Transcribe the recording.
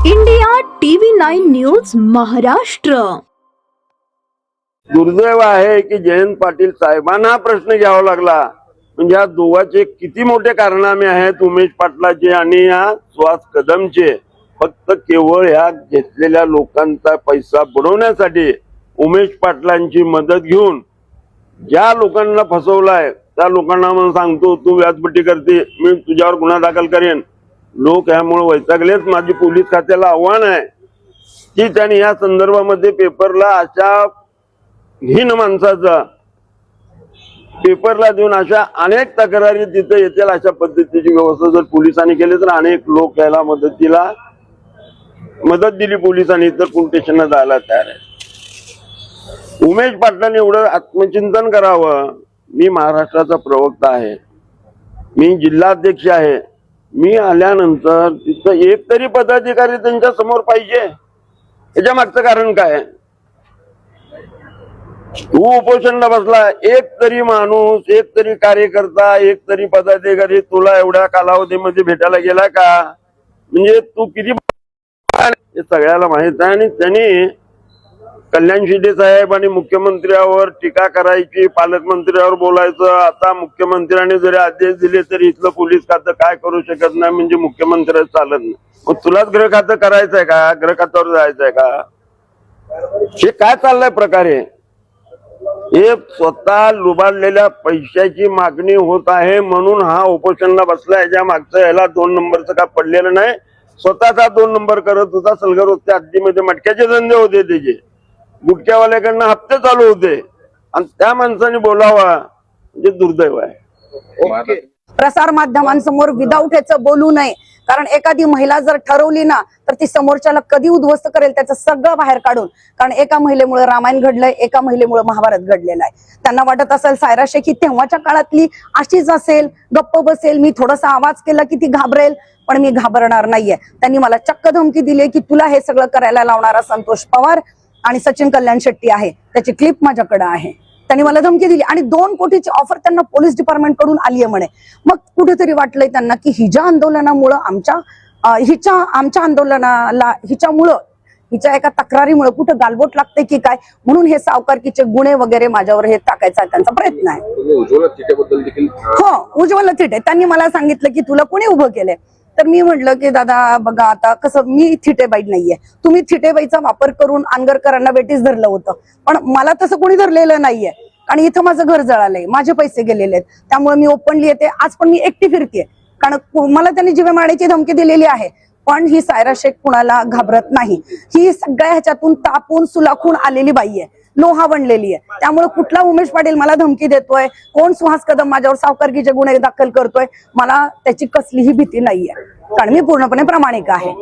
India TV 9 news Maharashtra. दुर्दैव आहे की जयंत पाटील साहेबांना प्रश्न घ्यावा लागला। म्हणजे या दोघांचे किती मोठे कारनामे आहेत, उमेश पाटलाचे आणि या सुहास कदमचे। फक्त केवळ ह्या घेतलेल्या लोकांचा पैसा बुडवण्यासाठी उमेश पाटलांची मदत घेऊन ज्या लोकांना फसवलाय त्या लोकांना मला सांगतो, तू व्याजपट्टी करते, मी तुझ्यावर गुन्हा दाखल करेन। लोक यामुळे वैतागलेत। माझी पोलीस खात्याला आव्हान आहे की त्यांनी या संदर्भामध्ये पेपरला अशा हीन माणसाचा पेपरला देऊन अशा अनेक तक्रारी तिथे येतील अशा पद्धतीची व्यवस्था जर पोलिसांनी केली तर अनेक लोक याला मदत दिली पोलिसांनी तर पोलीस स्टेशनला जायला तयार आहे। उमेश पाटलांनी एवढं आत्मचिंतन करावं। मी महाराष्ट्राचा प्रवक्ता आहे, मी जिल्हाध्यक्ष आहे, मी आल्यानंतर तिथं एक तरी पदाधिकारी त्यांच्या समोर पाहिजे। याच्या मागचं कारण काय? तू उपोषणला बसला, एक तरी माणूस, एक तरी कार्यकर्ता, एक तरी पदाधिकारी तुला एवढ्या कालावधीमध्ये भेटायला गेला का? म्हणजे तू किती हे सगळ्याला माहित आहे। आणि त्यांनी कल्याण शिंदे साहेब आणि मुख्यमंत्र्यावर टीका करायची, पालकमंत्र्यावर बोलायचं। आता मुख्यमंत्र्यांनी जरी आदेश दिले तरी इथलं पोलीस खातं काय करू शकत नाही, म्हणजे मुख्यमंत्र्याच चालत नाही। मग तुलाच गृह खातं करायचंय का? गृह खात्यावर जायचंय का? हे काय चाललंय प्रकारे? हे स्वतः लुबाडलेल्या पैशाची मागणी होत आहे म्हणून हा उपोषणला बसला। याच्या मागचं याला 2 नंबरचं का पडलेलं नाही, स्वतःचा 2 नंबर करत होता। सलगरच्या हद्दीमध्ये मटक्याचे धंदे होते, त्याचे गुटख्यावाल्याकडनं हप्ते चालू होते आणि त्या माणसाने बोलावा म्हणजे दुर्दैव आहे। प्रसार माध्यमांसमोर विदाऊट ह्याचं बोलू नये, कारण एखादी महिला जर ठरवली ना तर ती समोरच्याला कधी उद्ध्वस्त करेल त्याचं सगळं बाहेर काढून। कारण एका महिलेमुळे रामायण घडलंय, एका महिलेमुळे महाभारत घडलेलं आहे। त्यांना वाटत असेल सायरा शेख ही तेव्हाच्या काळातली अशीच असेल, गप्प बसेल, मी थोडासा आवाज केला की ती घाबरेल, पण मी घाबरणार नाहीये। त्यांनी मला चक्क धमकी दिली की तुला हे सगळं करायला लावणारा संतोष पवार आणि सचिन कल्याण शेट्टी आहे, त्याची क्लिप माझ्याकडे आहे। त्यांनी मला धमकी दिली आणि 2 कोटीची ऑफर त्यांना पोलीस डिपार्टमेंट कडून आली आहे म्हणे। मग कुठेतरी वाटलंय त्यांना की हिच्या आंदोलनामुळे आमच्या आंदोलनाला हिच्या एका तक्रारीमुळे कुठं गालबोट लागते की काय, म्हणून हे सावकारकीचे गुन्हे वगैरे माझ्यावर हे टाकायचा त्यांचा प्रयत्न आहे। हो, उज्ज्वला थिटे त्यांनी मला सांगितलं की तुला कोणी उभं केलंय? तर मी म्हटलं की दादा बघा, आता कसं मी थिटेबाई नाहीये, तुम्ही थिटेबाईचा वापर करून आंगरकरांना बेटीस धरलं होतं, पण मला तसं कोणी धरलेलं नाहीये। आणि इथं माझं घर जळालंय, माझे पैसे गेलेले आहेत, त्यामुळे मी ओपनली येते। आज पण मी एकटी फिरतेय, कारण मला त्यांनी जीवे मारण्याची धमकी दिलेली आहे। पण ही सायरा शेख कुणाला घाबरत नाही, ही सगळ्या ह्याच्यातून तापून सुलाखून आलेली बाई आहे, लोहा बनलेली आहे। त्यामुळे कुठला उमेश पाटील मला धमकी देतोय, कोण सुहास कदम माझ्यावर सावकारकीचे गुन्हे दाखल करतोय, मला त्याची कसलीही भीती नाहीये, कारण मी पूर्णपणे प्रामाणिक आहे।